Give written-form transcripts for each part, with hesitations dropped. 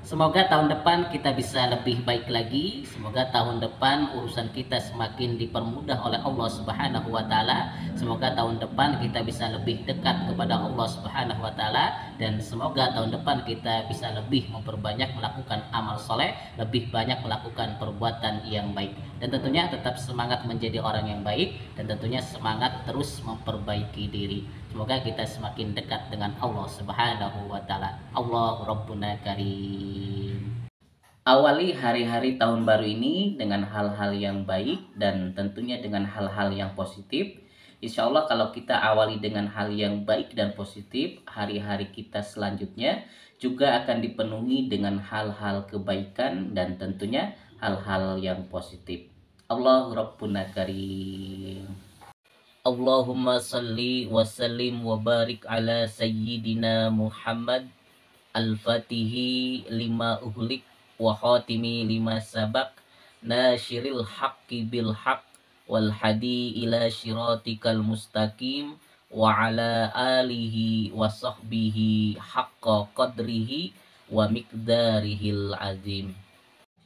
Semoga tahun depan kita bisa lebih baik lagi. Semoga tahun depan urusan kita semakin dipermudah oleh Allah Subhanahu wa taala. Semoga tahun depan kita bisa lebih dekat kepada Allah Subhanahu wa taala, dan semoga tahun depan kita bisa lebih memperbanyak melakukan amal soleh, lebih banyak melakukan perbuatan yang baik. Dan tentunya tetap semangat menjadi orang yang baik, dan tentunya semangat terus memperbaiki diri. Semoga kita semakin dekat dengan Allah Subhanahu wa taala. Allah Rabbuna Karim. Awali hari-hari tahun baru ini dengan hal-hal yang baik dan tentunya dengan hal-hal yang positif. Insya Allah kalau kita awali dengan hal yang baik dan positif, hari-hari kita selanjutnya juga akan dipenuhi dengan hal-hal kebaikan dan tentunya hal-hal yang positif. Allah Rabbuna Karim. Allahumma salli wa sallim wa barik ala sayyidina Muhammad al-fatihi lima uhlik wa khatimi lima sabak nasyiril haqqi bil haqq wal hadi ila syiratikal mustaqim wa ala alihi wa sahbihi haqqa qadrihi wa miqdarihil azim.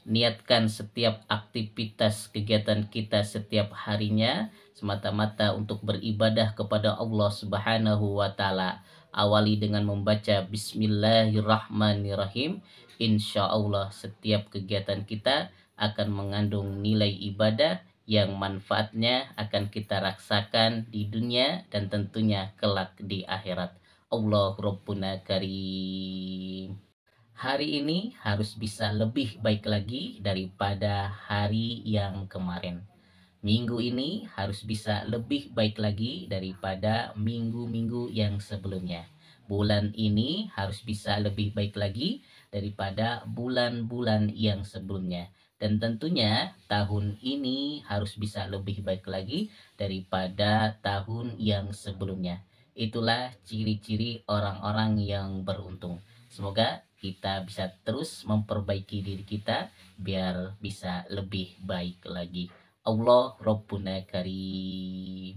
Niatkan setiap aktivitas kegiatan kita setiap harinya semata-mata untuk beribadah kepada Allah Subhanahu wa taala. Awali dengan membaca Bismillahirrahmanirrahim. Insya Allah setiap kegiatan kita akan mengandung nilai ibadah yang manfaatnya akan kita rasakan di dunia dan tentunya kelak di akhirat. Allah Rabbuna Karim. Hari ini harus bisa lebih baik lagi daripada hari yang kemarin. Minggu ini harus bisa lebih baik lagi daripada minggu-minggu yang sebelumnya. Bulan ini harus bisa lebih baik lagi daripada bulan-bulan yang sebelumnya. Dan tentunya tahun ini harus bisa lebih baik lagi daripada tahun yang sebelumnya. Itulah ciri-ciri orang-orang yang beruntung. Semoga kita bisa terus memperbaiki diri kita biar bisa lebih baik lagi. Allah Rabbuna Karim.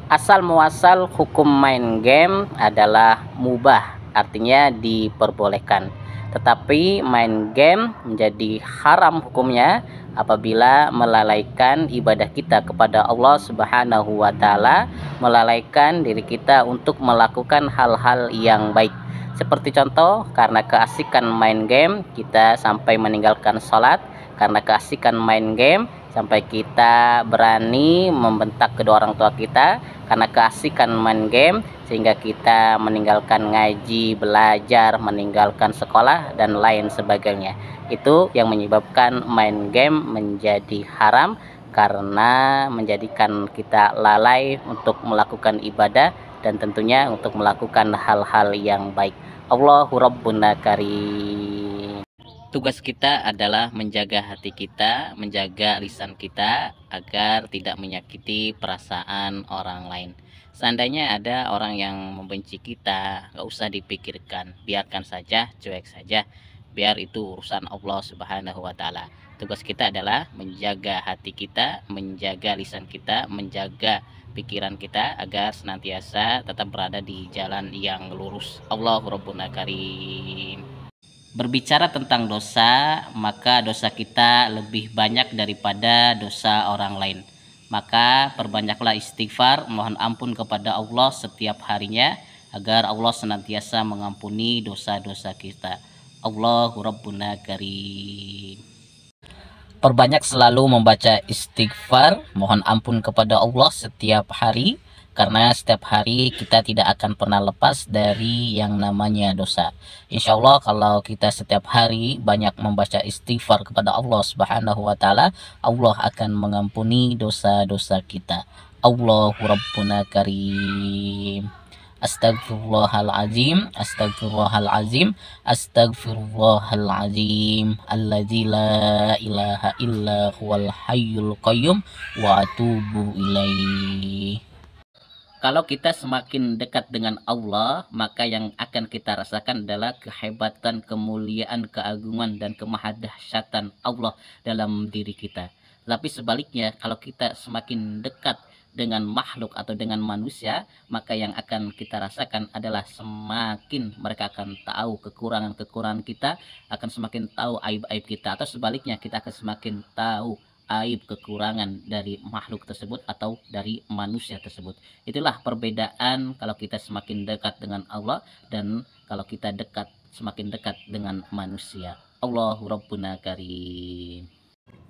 Asal muasal hukum main game adalah mubah, artinya diperbolehkan. Tetapi main game menjadi haram hukumnya apabila melalaikan ibadah kita kepada Allah Subhanahu wa taala, melalaikan diri kita untuk melakukan hal-hal yang baik. Seperti contoh, karena keasikan main game kita sampai meninggalkan sholat, karena keasikan main game sampai kita berani membentak kedua orang tua kita, karena keasikan main game sehingga kita meninggalkan ngaji, belajar, meninggalkan sekolah dan lain sebagainya. Itu yang menyebabkan main game menjadi haram, karena menjadikan kita lalai untuk melakukan ibadah dan tentunya untuk melakukan hal-hal yang baik. Allahu Rabbuna Karim. Tugas kita adalah menjaga hati kita, menjaga lisan kita agar tidak menyakiti perasaan orang lain. Seandainya ada orang yang membenci kita, gak usah dipikirkan, biarkan saja, cuek saja, biar itu urusan Allah Subhanahu wa taala. Tugas kita adalah menjaga hati kita, menjaga lisan kita, menjaga pikiran kita agar senantiasa tetap berada di jalan yang lurus. Allahu Rabbuna Karim. Berbicara tentang dosa, maka dosa kita lebih banyak daripada dosa orang lain. Maka perbanyaklah istighfar, mohon ampun kepada Allah setiap harinya agar Allah senantiasa mengampuni dosa-dosa kita. Allahu Rabbuna Karim. Perbanyak selalu membaca istighfar, mohon ampun kepada Allah setiap hari, karena setiap hari kita tidak akan pernah lepas dari yang namanya dosa. Insya Allah kalau kita setiap hari banyak membaca istighfar kepada Allah Subhanahu wa taala, Allah akan mengampuni dosa-dosa kita. Allahu Rabbuna Karim. Astagfirullahalazim, astagfirullahalazim, astagfirullahalazim, alladzi la ilaha illa huwal hayyul qayyum wa atubu ilaih. Kalau kita semakin dekat dengan Allah, maka yang akan kita rasakan adalah kehebatan, kemuliaan, keagungan, dan kemahadahsyatan Allah dalam diri kita. Tapi sebaliknya, kalau kita semakin dekat dengan makhluk atau dengan manusia, maka yang akan kita rasakan adalah semakin mereka akan tahu kekurangan-kekurangan kita, akan semakin tahu aib-aib kita, atau sebaliknya kita akan semakin tahu aib kekurangan dari makhluk tersebut atau dari manusia tersebut. Itulah perbedaan kalau kita semakin dekat dengan Allah dan kalau kita semakin dekat dengan manusia. Allahu Rabbuna Karim.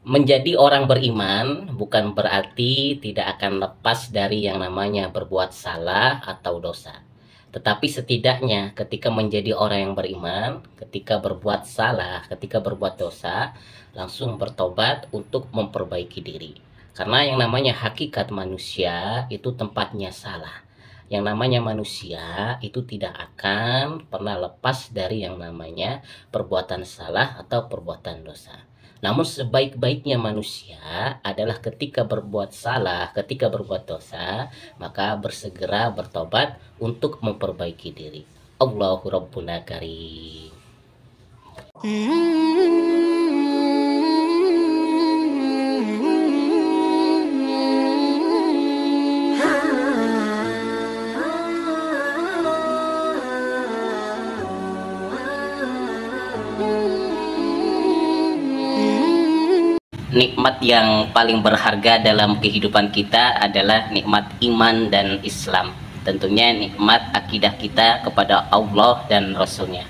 Menjadi orang beriman bukan berarti tidak akan lepas dari yang namanya berbuat salah atau dosa. Tetapi setidaknya ketika menjadi orang yang beriman, ketika berbuat salah, ketika berbuat dosa, langsung bertobat untuk memperbaiki diri. Karena yang namanya hakikat manusia itu tempatnya salah. Yang namanya manusia itu tidak akan pernah lepas dari yang namanya perbuatan salah atau perbuatan dosa. Namun sebaik-baiknya manusia adalah ketika berbuat salah, ketika berbuat dosa, maka bersegera bertobat untuk memperbaiki diri. Allahu Rabbuna Karim. Nikmat yang paling berharga dalam kehidupan kita adalah nikmat iman dan Islam. Tentunya nikmat akidah kita kepada Allah dan Rasulnya.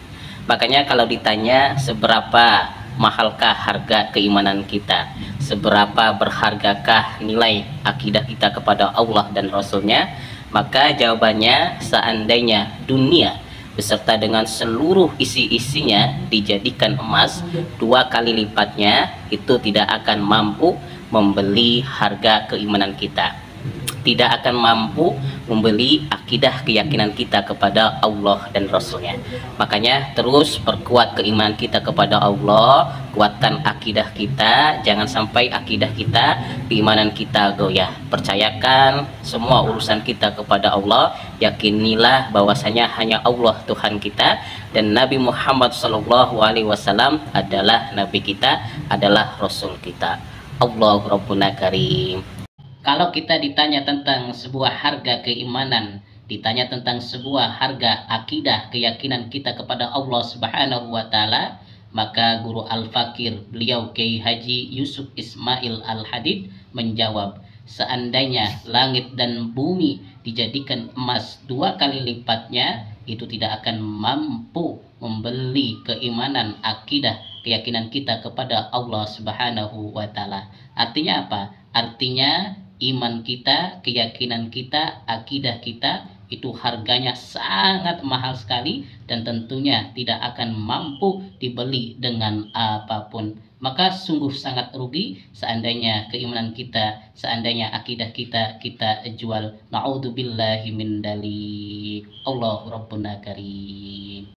Makanya kalau ditanya seberapa mahalkah harga keimanan kita, seberapa berhargakah nilai akidah kita kepada Allah dan Rasulnya, maka jawabannya seandainya dunia beserta dengan seluruh isi-isinya dijadikan emas 2 kali lipatnya, itu tidak akan mampu membeli harga keimanan kita, tidak akan mampu membeli akidah keyakinan kita kepada Allah dan Rasulnya. Makanya terus perkuat keimanan kita kepada Allah, kuatkan akidah kita, jangan sampai akidah kita, keimanan kita goyah. Percayakan semua urusan kita kepada Allah, yakinilah bahwasanya hanya Allah Tuhan kita dan Nabi Muhammad SAW adalah Nabi kita, adalah Rasul kita. Allahu Rabbuna Karim. Kalau kita ditanya tentang sebuah harga keimanan, ditanya tentang sebuah harga akidah keyakinan kita kepada Allah Subhanahu wa taala, maka guru Al-Fakir beliau Kiai Haji Yusuf Ismail Al-Hadid menjawab, seandainya langit dan bumi dijadikan emas 2 kali lipatnya, itu tidak akan mampu membeli keimanan akidah keyakinan kita kepada Allah Subhanahu wa taala. Artinya apa? Artinya iman kita, keyakinan kita, akidah kita itu harganya sangat mahal sekali dan tentunya tidak akan mampu dibeli dengan apapun. Maka sungguh sangat rugi seandainya keimanan kita, seandainya akidah kita jual. Na'udzubillahi min dzalik. Allahu Rabbuna Karim.